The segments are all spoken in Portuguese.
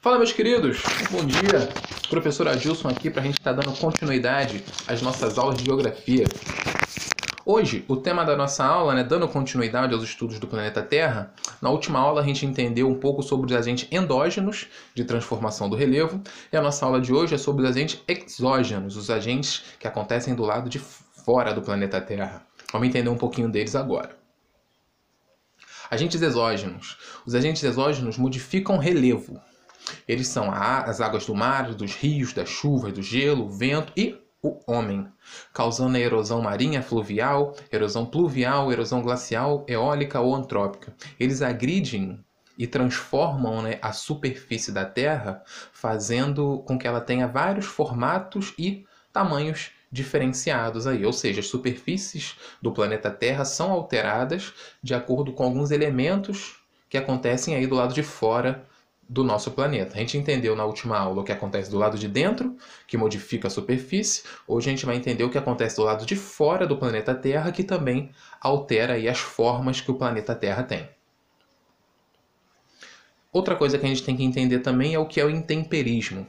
Fala, meus queridos, bom dia. Professor Adilson aqui para a gente estar dando continuidade às nossas aulas de geografia. Hoje, o tema da nossa aula, dando continuidade aos estudos do planeta Terra. Na última aula a gente entendeu um pouco sobre os agentes endógenos de transformação do relevo, e a nossa aula de hoje é sobre os agentes exógenos, os agentes que acontecem do lado de fora do planeta Terra. Vamos entender um pouquinho deles agora. Agentes exógenos. Os agentes exógenos modificam o relevo. Eles são as águas do mar, dos rios, das chuvas, do gelo, o vento e o homem, causando a erosão marinha, fluvial, erosão pluvial, erosão glacial, eólica ou antrópica. Eles agridem e transformam a superfície da Terra, fazendo com que ela tenha vários formatos e tamanhos diferenciados aí, ou seja, as superfícies do planeta Terra são alteradas de acordo com alguns elementos que acontecem aí do lado de fora do nosso planeta. A gente entendeu na última aula o que acontece do lado de dentro, que modifica a superfície. Hoje a gente vai entender o que acontece do lado de fora do planeta Terra, que também altera aí as formas que o planeta Terra tem. Outra coisa que a gente tem que entender também é o que é o intemperismo.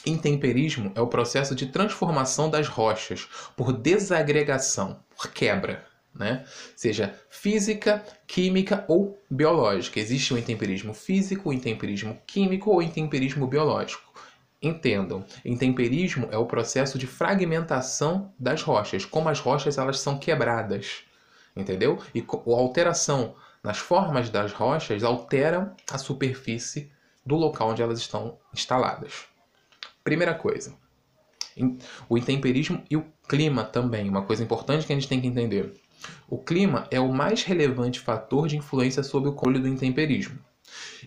Intemperismo é o processo de transformação das rochas por desagregação, por quebra, seja física, química ou biológica. Existe o intemperismo físico, o intemperismo químico ou o intemperismo biológico. Entendam, intemperismo é o processo de fragmentação das rochas, como as rochas elas são quebradas, entendeu? E a alteração nas formas das rochas altera a superfície do local onde elas estão instaladas. Primeira coisa, o intemperismo e o clima também, uma coisa importante que a gente tem que entender. O clima é o mais relevante fator de influência sobre o controle do intemperismo.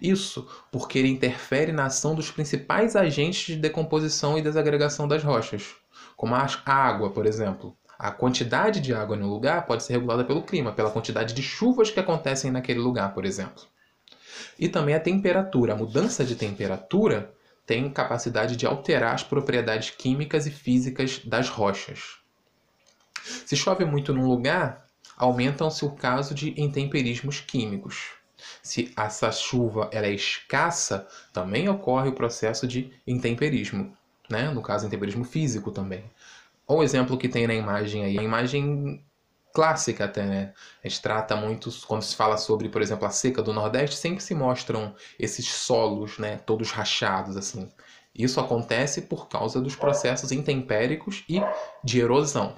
Isso porque ele interfere na ação dos principais agentes de decomposição e desagregação das rochas, como a água, por exemplo. A quantidade de água no lugar pode ser regulada pelo clima, pela quantidade de chuvas que acontecem naquele lugar, por exemplo. E também a temperatura. A mudança de temperatura tem capacidade de alterar as propriedades químicas e físicas das rochas. Se chove muito num lugar, aumentam-se o caso de intemperismos químicos. Se essa chuva é escassa, também ocorre o processo de intemperismo, no caso, intemperismo físico também. O exemplo que tem na imagem aí, a imagem clássica até, A gente trata muito, quando se fala sobre, por exemplo, a seca do Nordeste, sempre se mostram esses solos, todos rachados, assim. Isso acontece por causa dos processos intempéricos e de erosão.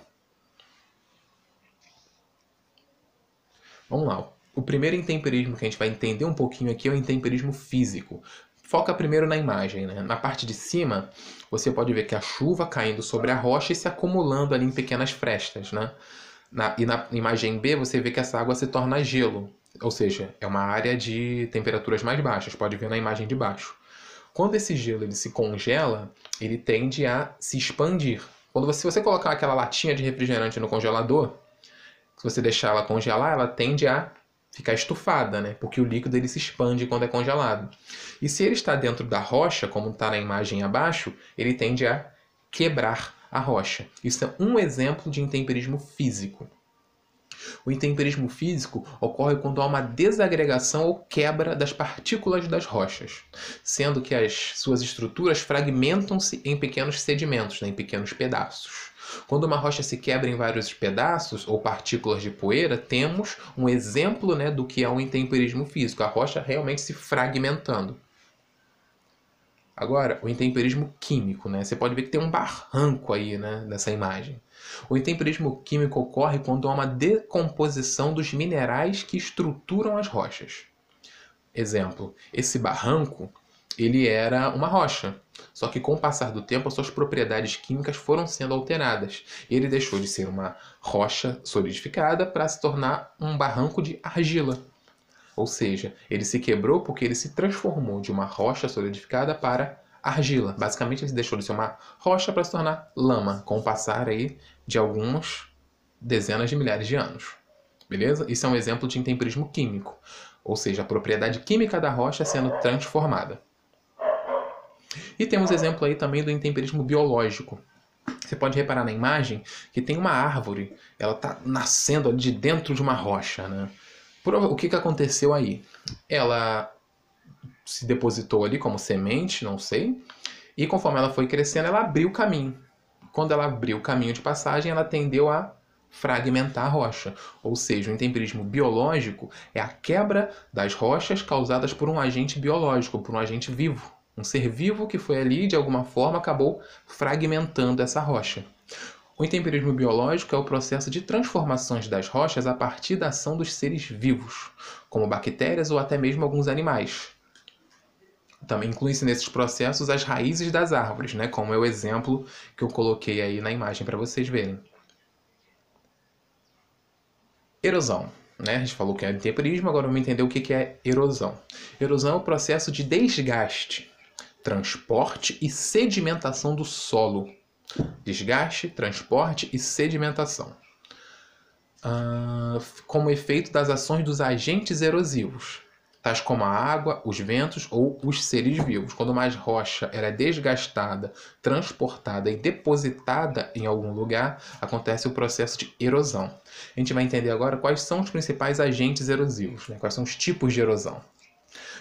Vamos lá. O primeiro intemperismo que a gente vai entender um pouquinho aqui é o intemperismo físico. Foca primeiro na imagem, Na parte de cima, você pode ver que a chuva caindo sobre a rocha e se acumulando ali em pequenas frestas, E na imagem B, você vê que essa água se torna gelo, ou seja, é uma área de temperaturas mais baixas, pode ver na imagem de baixo. Quando esse gelo ele se congela, ele tende a se expandir. Se você colocar aquela latinha de refrigerante no congelador, se você deixar ela congelar, ela tende a ficar estufada, porque o líquido ele se expande quando é congelado. E se ele está dentro da rocha, como está na imagem abaixo, ele tende a quebrar a rocha. Isso é um exemplo de intemperismo físico. O intemperismo físico ocorre quando há uma desagregação ou quebra das partículas das rochas, sendo que as suas estruturas fragmentam-se em pequenos sedimentos, em pequenos pedaços. Quando uma rocha se quebra em vários pedaços ou partículas de poeira, temos um exemplo do que é um intemperismo físico, a rocha realmente se fragmentando. Agora, o intemperismo químico, Você pode ver que tem um barranco aí, nessa imagem. O intemperismo químico ocorre quando há uma decomposição dos minerais que estruturam as rochas. Exemplo, esse barranco, ele era uma rocha, só que com o passar do tempo as suas propriedades químicas foram sendo alteradas. E ele deixou de ser uma rocha solidificada para se tornar um barranco de argila. Ou seja, ele se quebrou porque ele se transformou de uma rocha solidificada para argila. Basicamente, ele deixou de ser uma rocha para se tornar lama, com o passar aí de algumas dezenas de milhares de anos. Beleza? Isso é um exemplo de intemperismo químico. Ou seja, a propriedade química da rocha sendo transformada. E temos exemplo aí também do intemperismo biológico. Você pode reparar na imagem que tem uma árvore, ela está nascendo ali de dentro de uma rocha, O que aconteceu aí? Ela se depositou ali como semente, não sei, e conforme ela foi crescendo, ela abriu o caminho. Quando ela abriu o caminho de passagem, ela tendeu a fragmentar a rocha. Ou seja, o intemperismo biológico é a quebra das rochas causadas por um agente biológico, por um agente vivo. Um ser vivo que foi ali, de alguma forma, acabou fragmentando essa rocha. O intemperismo biológico é o processo de transformações das rochas a partir da ação dos seres vivos, como bactérias ou até mesmo alguns animais. Também inclui-se nesses processos as raízes das árvores, né? Como é o exemplo que eu coloquei aí na imagem para vocês verem. Erosão. Né? A gente falou que é intemperismo, agora vamos entender o que é erosão. Erosão é o processo de desgaste, transporte e sedimentação do solo. Desgaste, transporte e sedimentação. Como efeito das ações dos agentes erosivos, tais como a água, os ventos ou os seres vivos. Quando mais rocha ela é desgastada, transportada e depositada em algum lugar, acontece o processo de erosão. A gente vai entender agora quais são os principais agentes erosivos, né? Quais são os tipos de erosão.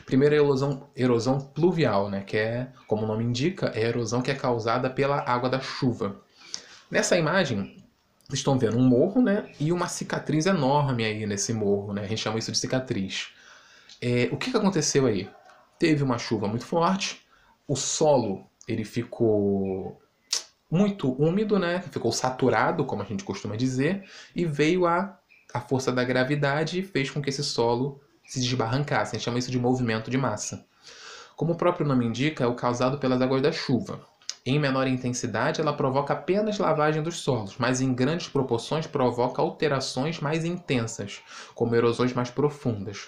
Primeiro é a erosão pluvial, né? Que é, como o nome indica, é a erosão que é causada pela água da chuva. Nessa imagem, vocês estão vendo um morro, né? E uma cicatriz enorme aí nesse morro, né? A gente chama isso de cicatriz. O que aconteceu aí? Teve uma chuva muito forte, o solo ele ficou muito úmido, né? Ficou saturado, como a gente costuma dizer, e veio a força da gravidade e fez com que esse solo se desbarrancasse. A gente chama isso de movimento de massa. Como o próprio nome indica, é o causado pelas águas da chuva. Em menor intensidade, ela provoca apenas lavagem dos solos, mas em grandes proporções provoca alterações mais intensas, como erosões mais profundas.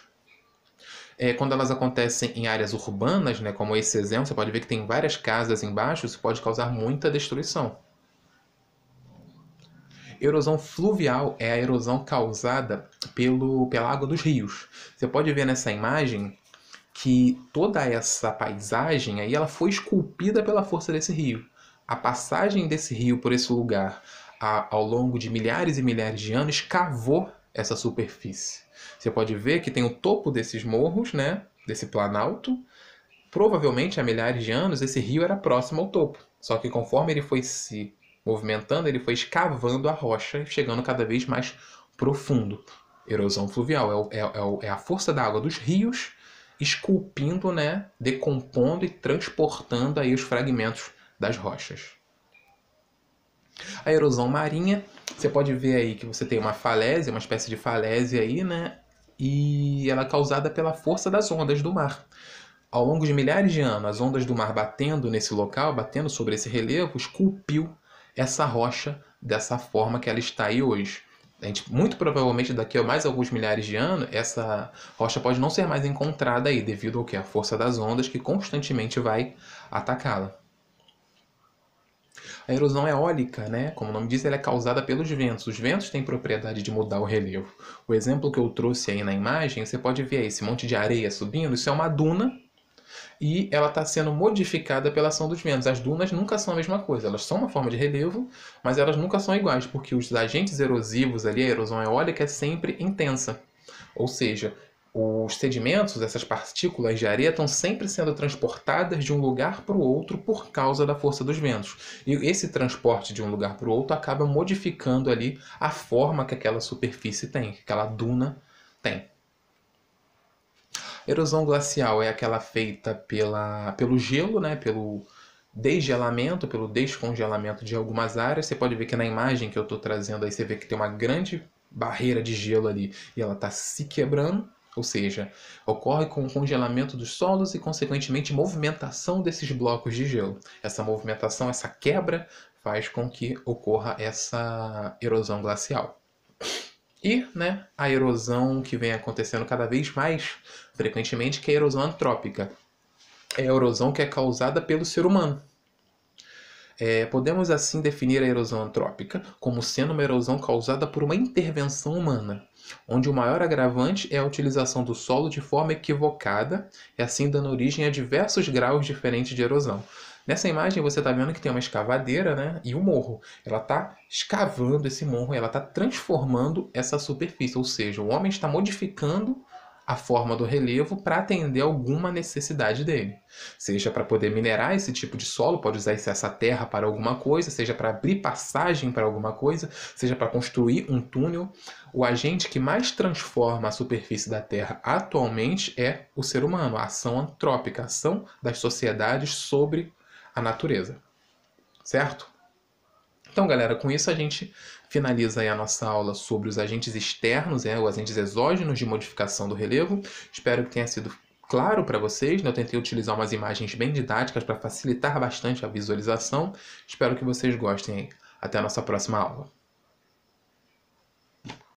Quando elas acontecem em áreas urbanas, né, como esse exemplo, você pode ver que tem várias casas embaixo, isso pode causar muita destruição. Erosão fluvial é a erosão causada pela água dos rios. Você pode ver nessa imagem que toda essa paisagem aí ela foi esculpida pela força desse rio. A passagem desse rio por esse lugar ao longo de milhares e milhares de anos cavou essa superfície. Você pode ver que tem o topo desses morros, né, desse planalto. Provavelmente há milhares de anos esse rio era próximo ao topo. Só que conforme ele foi se movimentando, ele foi escavando a rocha e chegando cada vez mais profundo. Erosão fluvial é a força da água dos rios esculpindo, né, decompondo e transportando aí os fragmentos das rochas. A erosão marinha, você pode ver aí que você tem uma falésia, uma espécie de falésia aí, né, e ela é causada pela força das ondas do mar. Ao longo de milhares de anos, as ondas do mar batendo nesse local, batendo sobre esse relevo, esculpiu essa rocha dessa forma que ela está aí hoje. Muito provavelmente daqui a mais alguns milhares de anos, essa rocha pode não ser mais encontrada aí, devido ao que? A força das ondas que constantemente vai atacá-la. A erosão eólica, né? Como o nome diz, ela é causada pelos ventos. Os ventos têm propriedade de mudar o relevo. O exemplo que eu trouxe aí na imagem, você pode ver aí esse monte de areia subindo, isso é uma duna, e ela está sendo modificada pela ação dos ventos. As dunas nunca são a mesma coisa, elas são uma forma de relevo, mas elas nunca são iguais, porque os agentes erosivos ali, a erosão eólica é sempre intensa. Ou seja, os sedimentos, essas partículas de areia, estão sempre sendo transportadas de um lugar para o outro por causa da força dos ventos. E esse transporte de um lugar para o outro acaba modificando ali a forma que aquela superfície tem, que aquela duna tem. Erosão glacial é aquela feita pelo gelo, né? Pelo desgelamento, pelo descongelamento de algumas áreas. Você pode ver que na imagem que eu estou trazendo aí, você vê que tem uma grande barreira de gelo ali e ela está se quebrando, ou seja, ocorre com o congelamento dos solos e, consequentemente, movimentação desses blocos de gelo. Essa movimentação, essa quebra, faz com que ocorra essa erosão glacial. E, né, a erosão que vem acontecendo cada vez mais frequentemente, que é a erosão antrópica. É a erosão que é causada pelo ser humano. Podemos assim definir a erosão antrópica como sendo uma erosão causada por uma intervenção humana, onde o maior agravante é a utilização do solo de forma equivocada e assim dando origem a diversos graus diferentes de erosão. Nessa imagem você está vendo que tem uma escavadeira, né, e um morro. Ela está escavando esse morro, ela está transformando essa superfície, ou seja, o homem está modificando a forma do relevo para atender alguma necessidade dele. Seja para poder minerar esse tipo de solo, pode usar essa terra para alguma coisa, seja para abrir passagem para alguma coisa, seja para construir um túnel. O agente que mais transforma a superfície da Terra atualmente é o ser humano, a ação antrópica, a ação das sociedades sobre a natureza. Certo? Então, galera, com isso a gente finaliza aí a nossa aula sobre os agentes externos, os agentes exógenos de modificação do relevo. Espero que tenha sido claro para vocês, né? Eu tentei utilizar umas imagens bem didáticas para facilitar bastante a visualização. Espero que vocês gostem aí. Até a nossa próxima aula.